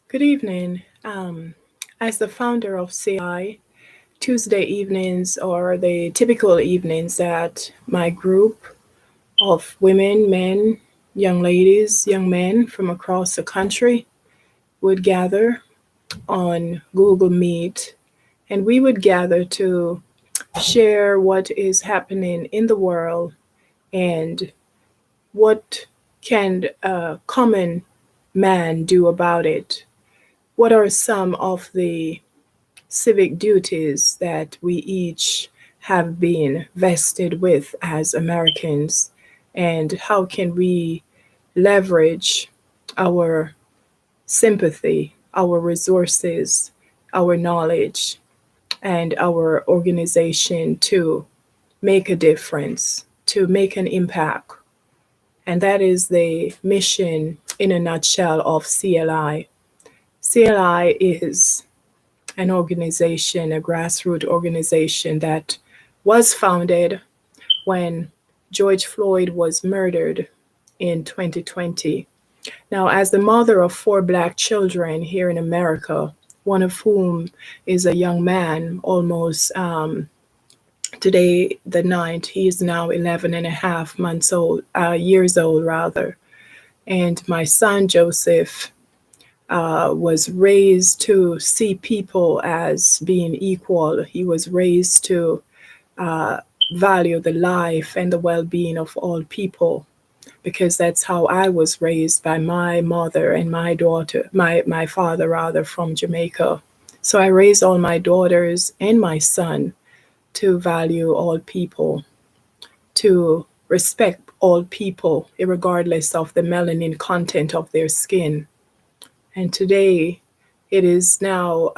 Good evening. As the founder of CI, Tuesday evenings are the typical evenings that my group of women, men, young ladies, young men from across the country would gather on Google Meet, and we would gather to share what is happening in the world and what can a common man do about it. What are some of the civic duties that we each have been vested with as Americans, and how can we leverage our sympathy, our resources, our knowledge, and our organization to make a difference, to make an impact. And that is the mission in a nutshell of CLI. CLI is an organization, a grassroots organization that was founded when George Floyd was murdered in 2020. Now, as the mother of four Black children here in America, one of whom is a young man, almost today, the ninth, he is now 11 and a half months old, years old rather. And my son, Joseph, was raised to see people as being equal. He was raised to uh, value the life and the well being of all people, because that's how I was raised by my mother and my daughter, my father rather, from Jamaica. So I raised all my daughters and my son to value all people, to respect all people, regardless of the melanin content of their skin. And today it is now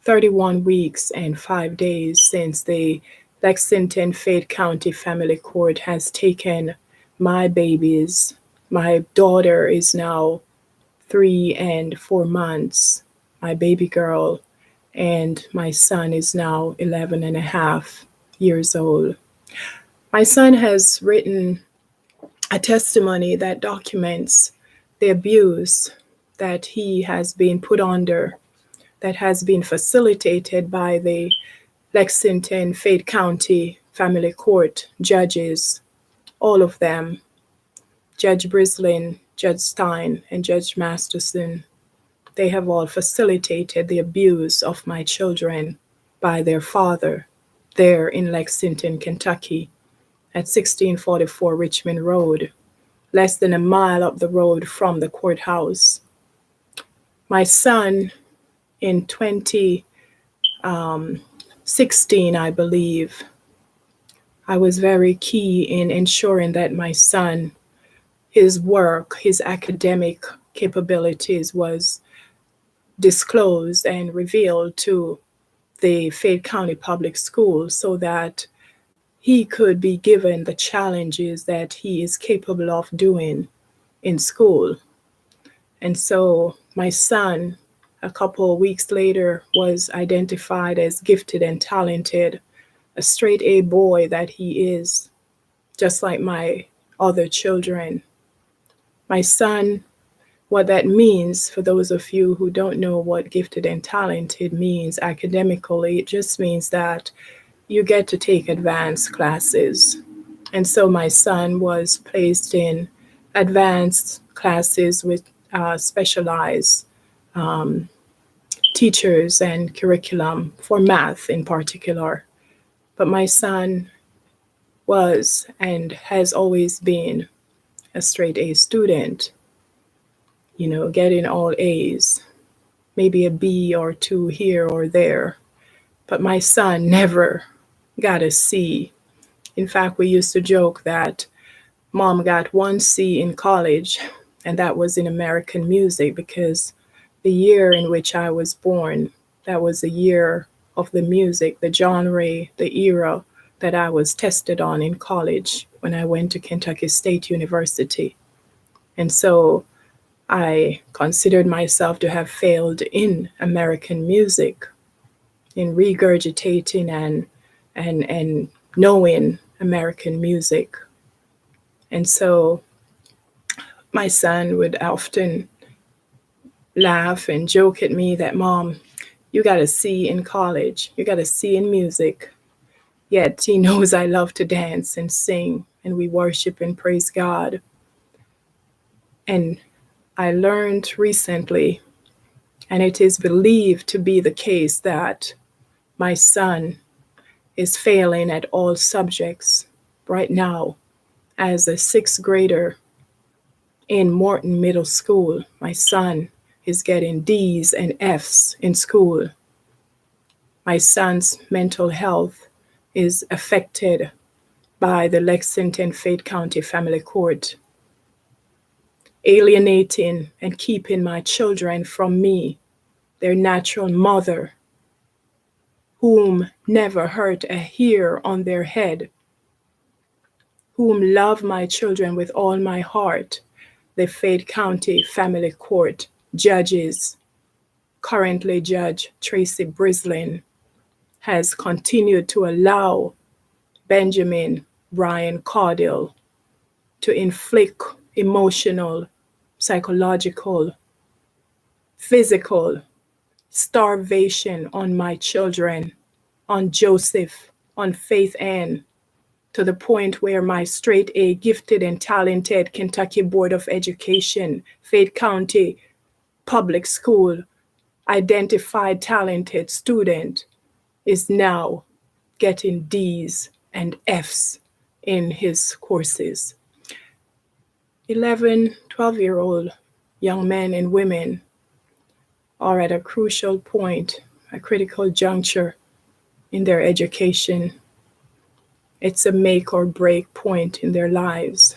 31 weeks and 5 days since the Lexington Fayette County Family Court has taken my babies. My daughter is now 3 and 4 months, my baby girl, and my son is now 11 and a half years old. My son has written a testimony that documents the abuse that he has been put under, that has been facilitated by the Lexington Fayette County Family Court judges, all of them, Judge Brislin, Judge Stein, and Judge Masterson. They have all facilitated the abuse of my children by their father there in Lexington, Kentucky, at 1644 Richmond Road, less than a mile up the road from the courthouse. My son, in 2016, I believe, I was very key in ensuring that my son, his work, his academic capabilities was disclosed and revealed to the Fayette County Public Schools so that he could be given the challenges that he is capable of doing in school. And so my son, a couple of weeks later, was identified as gifted and talented, a straight A boy that he is, just like my other children. My son, what that means, for those of you who don't know what gifted and talented means academically, it just means that you get to take advanced classes. And so my son was placed in advanced classes with specialized teachers and curriculum for math in particular. But my son was and has always been a straight A student, getting all A's, maybe a B or two here or there. But my son never got a C. In fact, we used to joke that mom got one C in college, and that was in American music, because the year in which I was born, that was the year of the music, the genre, the era that I was tested on in college when I went to Kentucky State University. And so I considered myself to have failed in American music, in regurgitating and knowing American music. And so my son would often laugh and joke at me that, Mom, you got a C in college, you got a C in music. Yet he knows I love to dance and sing, and we worship and praise God. And I learned recently, and it is believed to be the case, that my son is failing at all subjects right now. As a sixth grader in Morton Middle School, my son is getting D's and F's in school. My son's mental health is affected by the Lexington Fayette County Family Court, alienating and keeping my children from me, their natural mother, whom never hurt a hair on their head, whom love my children with all my heart. The Fayette County Family Court judges, currently Judge Tracy Brislin, has continued to allow Benjamin Brian Caudill to inflict emotional, psychological, physical starvation on my children, on Joseph, on Faith Ann, to the point where my straight A gifted and talented Kentucky Board of Education, Fayette County Public School identified talented student is now getting D's and F's in his courses. 11, 12-year-old young men and women are at a crucial point, a critical juncture in their education. It's a make or break point in their lives.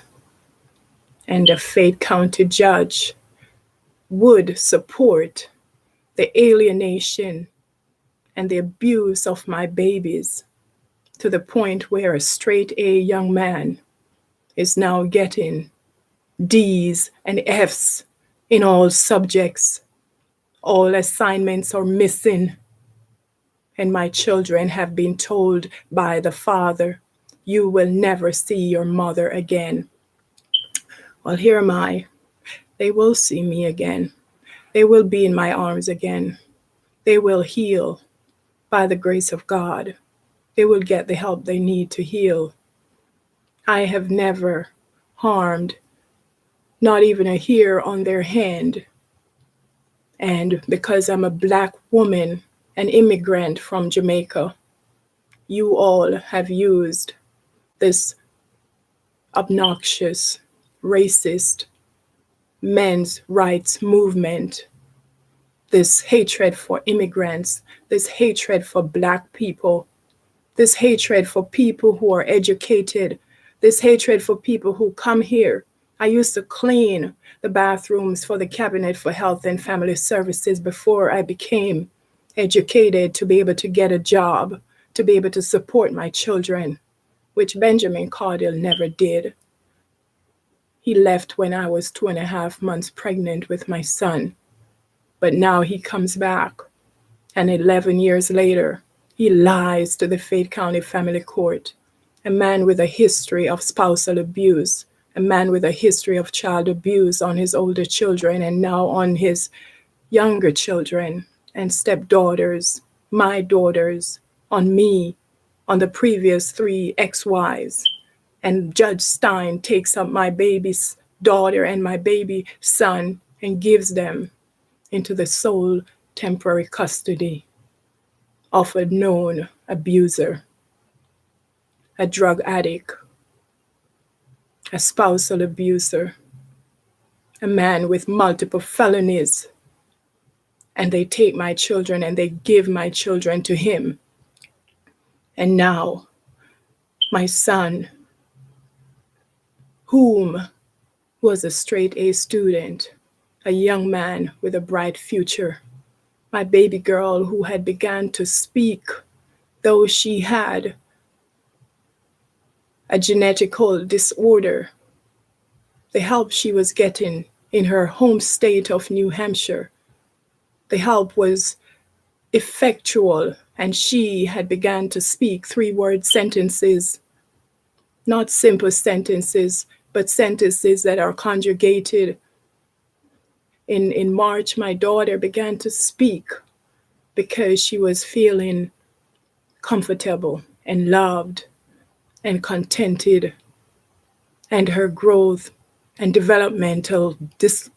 And a Fayette County judge would support the alienation and the abuse of my babies to the point where a straight A young man is now getting D's and F's in all subjects. All assignments are missing. And my children have been told by the father, you will never see your mother again. Well, here am I. They will see me again. They will be in my arms again. They will heal by the grace of God. They will get the help they need to heal. I have never harmed, not even a hair on their hand. And because I'm a Black woman, an immigrant from Jamaica, you all have used this obnoxious, racist men's rights movement, this hatred for immigrants, this hatred for Black people, this hatred for people who are educated, this hatred for people who come here. I used to clean the bathrooms for the Cabinet for Health and Family Services before I became educated to be able to get a job, to be able to support my children, which Benjamin Caudill never did. He left when I was 2.5 months pregnant with my son. But now he comes back, and 11 years later, he lies to the Fayette County Family Court, a man with a history of spousal abuse, a man with a history of child abuse on his older children and now on his younger children and stepdaughters, my daughters, on me, on the previous 3 ex-wives. And Judge Stein takes up my baby's daughter and my baby son and gives them into the sole temporary custody of a known abuser, a drug addict, a spousal abuser, a man with multiple felonies. And they take my children and they give my children to him. And now, my son, whom was a straight A student, a young man with a bright future, my baby girl who had begun to speak, though she had a genetical disorder, the help she was getting in her home state of New Hampshire, the help was effectual, and she had begun to speak 3-word sentences, not simple sentences, but sentences that are conjugated In March, my daughter began to speak because she was feeling comfortable and loved and contented, and her growth and developmental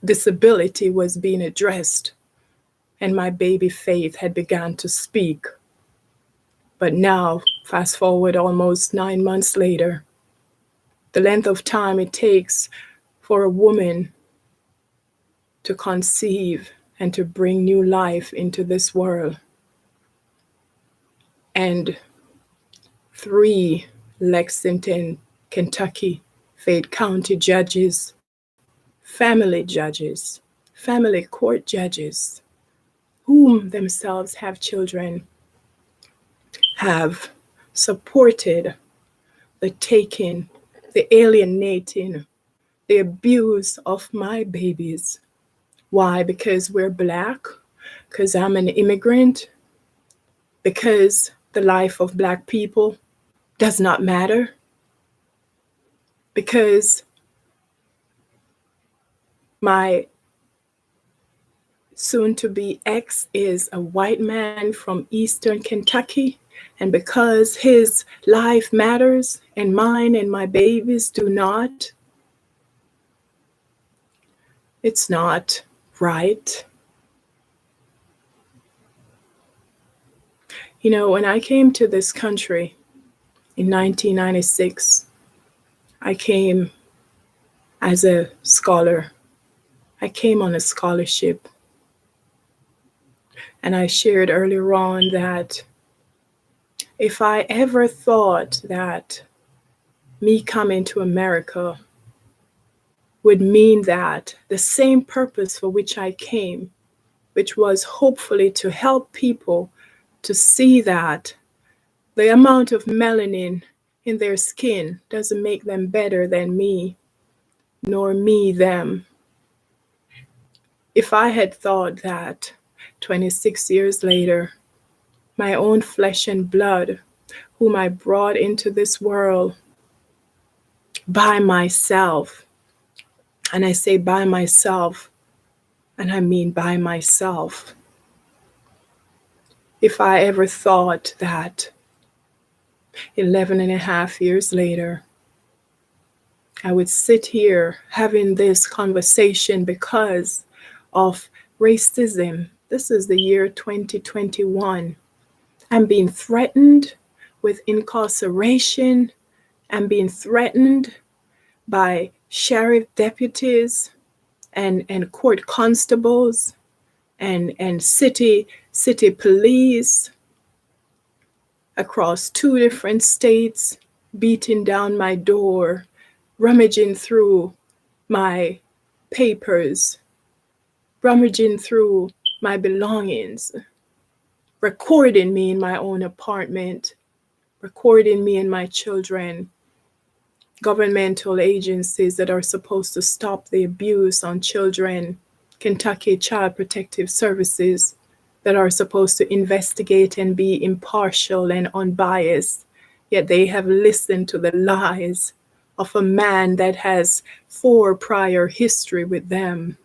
disability was being addressed, and my baby Faith had begun to speak. But now, fast forward almost 9 months later, the length of time it takes for a woman to conceive and to bring new life into this world. And 3 Lexington, Kentucky, Fayette County judges, family court judges, whom themselves have children, have supported the taking, the alienating, the abuse of my babies. Why? Because we're Black, because I'm an immigrant, because the life of Black people does not matter, because my soon-to-be ex is a white man from Eastern Kentucky, and because his life matters and mine and my babies do not, it's not right. You know, when I came to this country in 1996, I came as a scholar. I came on a scholarship. And I shared earlier on that if I ever thought that me coming to America would mean that the same purpose for which I came, which was hopefully to help people to see that the amount of melanin in their skin doesn't make them better than me, nor me them. If I had thought that 26 years later, my own flesh and blood, whom I brought into this world by myself, and I say by myself, and I mean by myself. If I ever thought that 11 and a half years later, I would sit here having this conversation because of racism. This is the year 2021. I'm being threatened with incarceration. I'm being threatened by sheriff deputies and court constables and city police across 2 different states, beating down my door, rummaging through my papers, rummaging through my belongings, recording me in my own apartment, recording me and my children, governmental agencies that are supposed to stop the abuse on children, Kentucky Child Protective Services, that are supposed to investigate and be impartial and unbiased, yet they have listened to the lies of a man that has 4 prior history with them.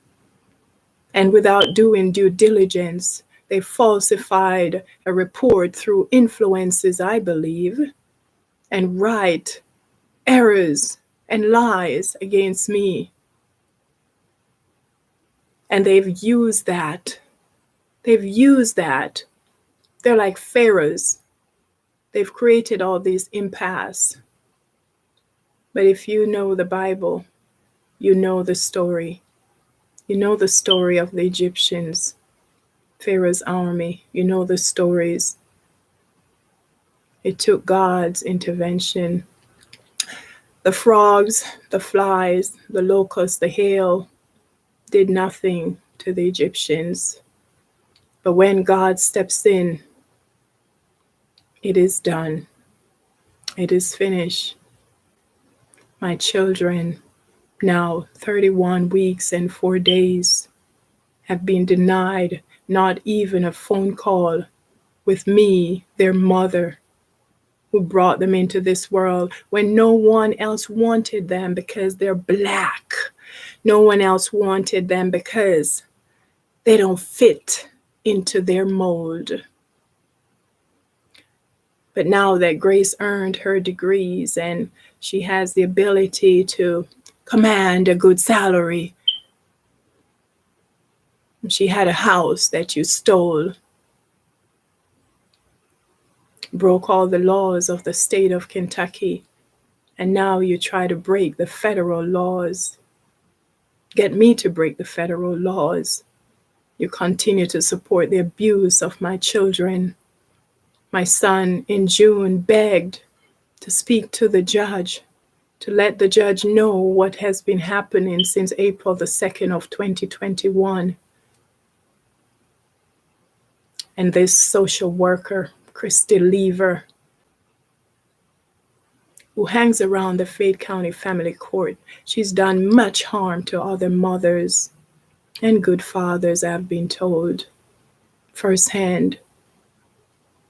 And without doing due diligence, they falsified a report through influences, I believe, and write errors and lies against me. And they've used that. They're like pharaohs. They've created all these impasse. But if you know the Bible, you know the story. You know the story of the Egyptians, Pharaoh's army. You know the stories. It took God's intervention. The frogs, the flies, the locusts, the hail did nothing to the Egyptians. But when God steps in, it is done. It is finished. My children, now 31 weeks and 4 days, have been denied not even a phone call with me, their mother, who brought them into this world when no one else wanted them because they're Black. No one else wanted them because They don't fit into their mold. But now that Grace earned her degrees and she has the ability to command a good salary, she had a house that you stole, broke all the laws of the state of Kentucky, and now you try to break the federal laws, get me to break the federal laws. You continue to support the abuse of my children. My son in June begged to speak to the judge, to let the judge know what has been happening since April the 2nd of 2021. And this social worker, Christy Lever, who hangs around the Fayette County Family Court, she's done much harm to other mothers and good fathers, I've been told firsthand.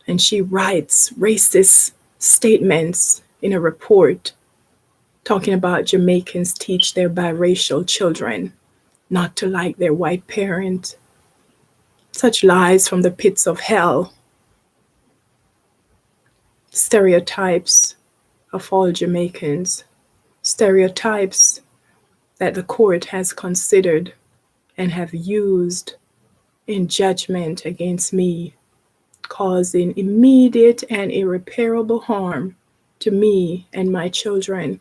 And she writes racist statements in a report talking about Jamaicans teach their biracial children not to like their white parent. Such lies from the pits of hell. Stereotypes of all Jamaicans. Stereotypes that the court has considered and have used in judgment against me, causing immediate and irreparable harm to me and my children.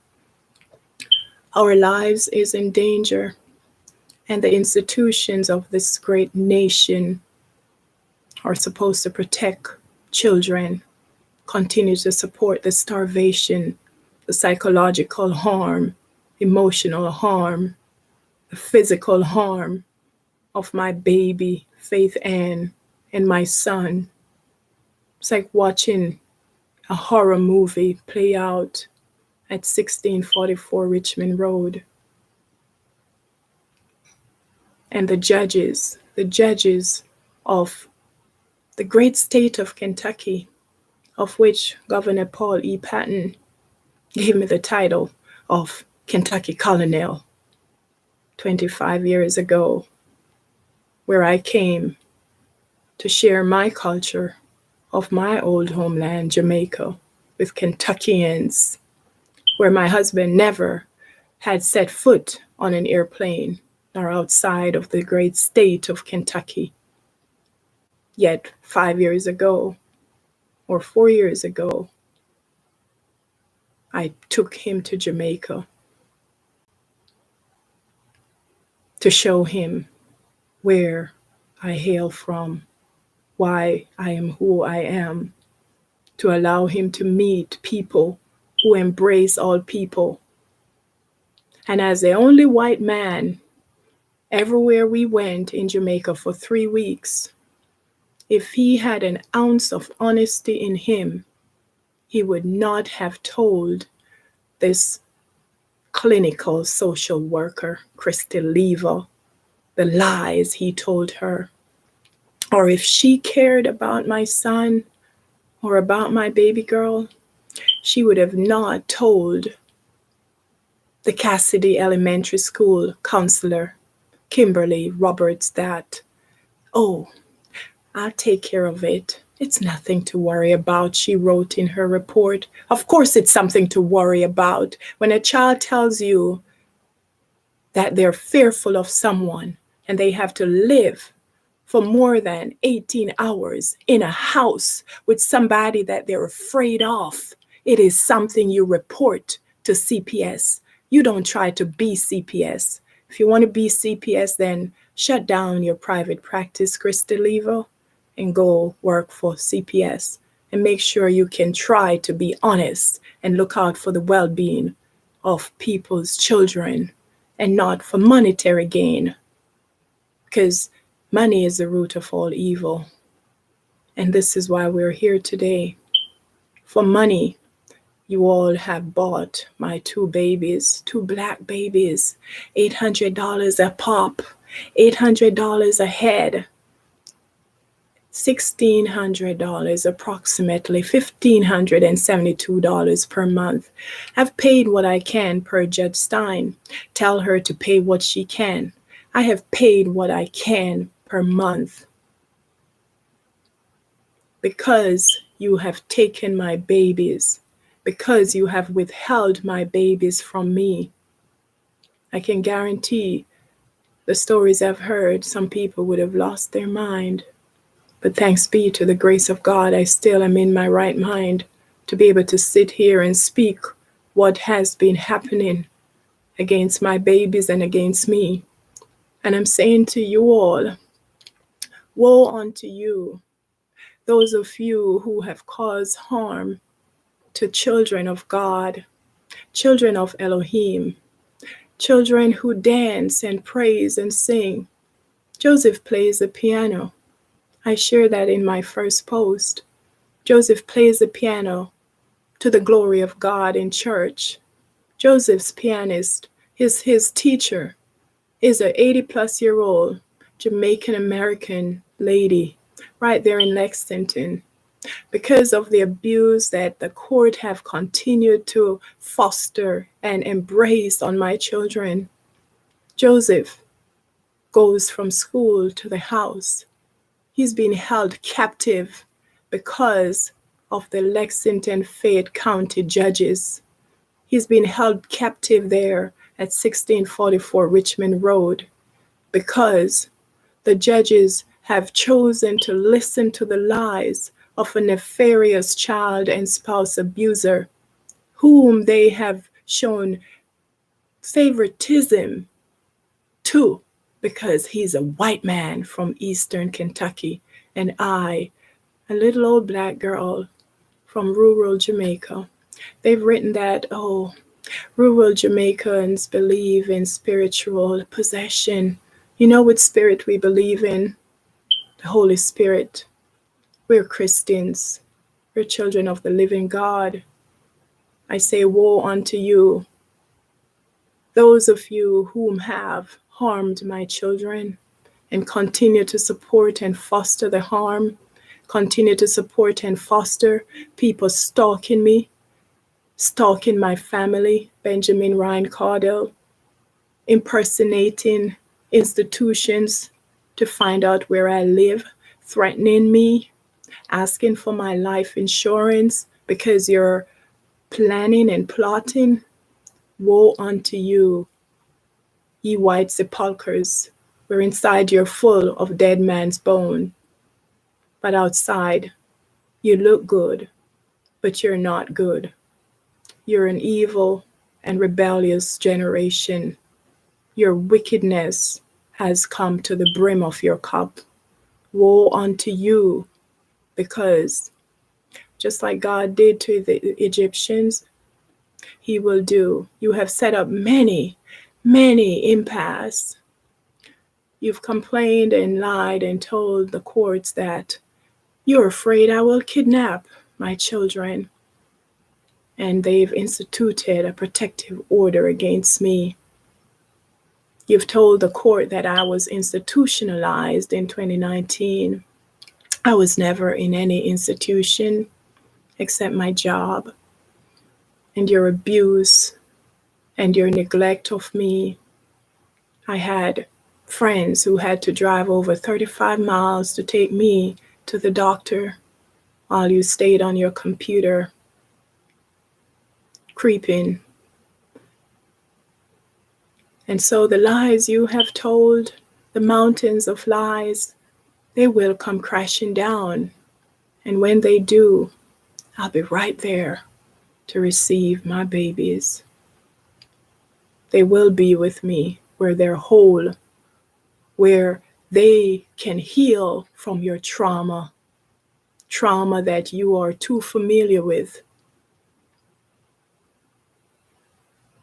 Our lives is in danger, and the institutions of this great nation are supposed to protect children, continue to support the starvation, the psychological harm, emotional harm, the physical harm of my baby, Faith Ann, and my son. It's like watching a horror movie play out at 1644 Richmond Road. And the judges of the great state of Kentucky, of which Governor Paul E. Patton gave me the title of Kentucky Colonel 25 years ago, where I came to share my culture of my old homeland, Jamaica, with Kentuckians, where my husband never had set foot on an airplane nor outside of the great state of Kentucky. Yet 5 years ago, or 4 years ago, I took him to Jamaica to show him where I hail from, why I am who I am, to allow him to meet people who embrace all people. And as the only white man everywhere we went in Jamaica for 3 weeks, if he had an ounce of honesty in him, he would not have told this clinical social worker, Christy Lever, the lies he told her. Or if she cared about my son or about my baby girl, she would have not told the Cassidy Elementary School counselor, Kimberly Roberts, that, oh, I'll take care of it. It's nothing to worry about, she wrote in her report. Of course it's something to worry about when a child tells you that they're fearful of someone and they have to live for more than 18 hours in a house with somebody that they're afraid of. It is something you report to CPS. You don't try to be CPS. If you want to be CPS, then shut down your private practice, Christy Lever, and go work for CPS. And make sure you can try to be honest and look out for the well-being of people's children and not for monetary gain. Because money is the root of all evil. And this is why we're here today. For money, you all have bought my 2 babies, 2 black babies, $800 a pop, $800 a head, $1,600 approximately, $1,572 per month. I've paid what I can per Judge Stein. Tell her to pay what she can. I have paid what I can per month because you have taken my babies, because you have withheld my babies from me. I can guarantee the stories I've heard, some people would have lost their mind. But thanks be to the grace of God, I still am in my right mind to be able to sit here and speak what has been happening against my babies and against me. And I'm saying to you all, woe unto you, those of you who have caused harm to children of God, children of Elohim, children who dance and praise and sing. Joseph plays the piano. I shared that in my first post. Joseph plays the piano to the glory of God in church. Joseph's pianist, his teacher, is an 80-plus-year-old Jamaican American lady right there in Lexington. Because of the abuse that the court have continued to foster and embrace on my children, Joseph goes from school to the house. He's been held captive because of the Lexington Fayette County judges. He's been held captive there at 1644 Richmond Road because the judges have chosen to listen to the lies of a nefarious child and spouse abuser whom they have shown favoritism to because he's a white man from Eastern Kentucky and I, a little old black girl from rural Jamaica. They've written that, rural Jamaicans believe in spiritual possession. You know what spirit we believe in? The Holy Spirit. We're Christians. We're children of the living God. I say, woe unto you, those of you whom have harmed my children and continue to support and foster the harm, continue to support and foster people stalking me, stalking my family, Benjamin Ryan Cardell, impersonating institutions to find out where I live, threatening me, asking for my life insurance because you're planning and plotting. Woe unto you, ye white sepulchres, where inside you're full of dead man's bone, but outside you look good, but you're not good. You're an evil and rebellious generation. Your wickedness has come to the brim of your cup. Woe unto you, because just like God did to the Egyptians, he will do. You have set up many, many impasse. You've complained and lied and told the courts that you're afraid I will kidnap my children. And they've instituted a protective order against me. You've told the court that I was institutionalized in 2019. I was never in any institution except my job. And your abuse and your neglect of me. I had friends who had to drive over 35 miles to take me to the doctor while you stayed on your computer, creeping. And so the lies you have told, the mountains of lies, they will come crashing down. And when they do, I'll be right there to receive my babies. They will be with me where they're whole, where they can heal from your trauma that you are too familiar with.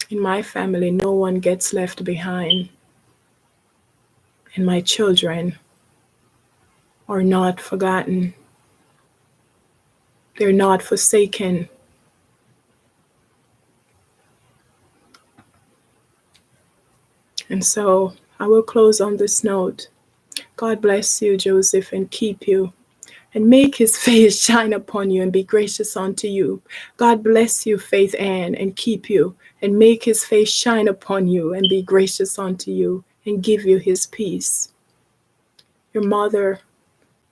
In my family, no one gets left behind. And my children are not forgotten. They're not forsaken. And so I will close on this note. God bless you, Joseph, and keep you, and make his face shine upon you and be gracious unto you. God bless you, Faith Ann, and keep you, and make his face shine upon you and be gracious unto you and give you his peace. Your mother,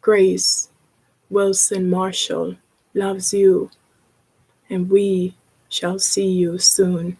Grace Wilson Marshall, loves you, and we shall see you soon.